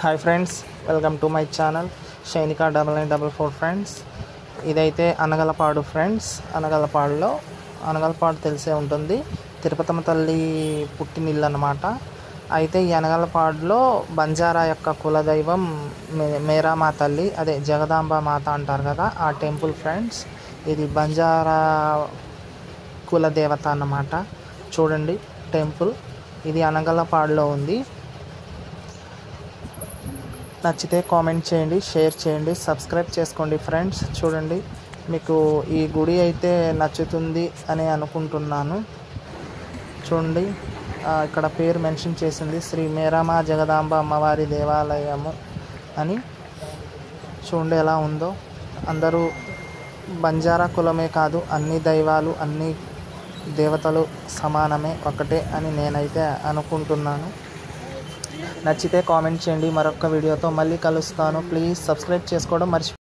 Hi friends, welcome to my channel Shainika 9944 friends. ఇదైతే అనగలపాడు friends. అనగలపాడు తెలిసే ఉంటుంది, తిరుపతమ్మ తల్లి పుట్టినిల్లు అన్నమాట. అయితే ఈ అనగలపాడులో బంజారా యొక్క కులదైవం మేరామా తల్లి, అదే జగదాంబ మాత అంటారు కదా, ఆ టెంపుల్ ఫ్రెండ్స్. ఇది బంజారా కులదేవత అన్నమాట. చూడండి టెంపుల్, ఇది అనగలపాడులో ఉంది. నచ్చితే కామెంట్ చేయండి, షేర్ చేయండి, సబ్స్క్రైబ్ చేసుకోండి ఫ్రెండ్స్. చూడండి, మీకు ఈ గుడి అయితే నచ్చుతుంది అని అనుకుంటున్నాను. చూడండి, ఇక్కడ పేరు మెన్షన్ చేసింది శ్రీ మేరామా జగదాంబ అమ్మవారి దేవాలయము అని. చూడండి ఎలా ఉందో. అందరూ బంజారా కులమే కాదు, అన్ని దైవాలు అన్ని దేవతలు సమానమే, ఒకటే అని నేనైతే అనుకుంటున్నాను. నచ్చితే కామెంట్ చేయండి. మరొక వీడియోతో మళ్ళీ కలుస్తాను. ప్లీజ్ సబ్స్క్రైబ్ చేసుకోవడం మర్చిపోండి.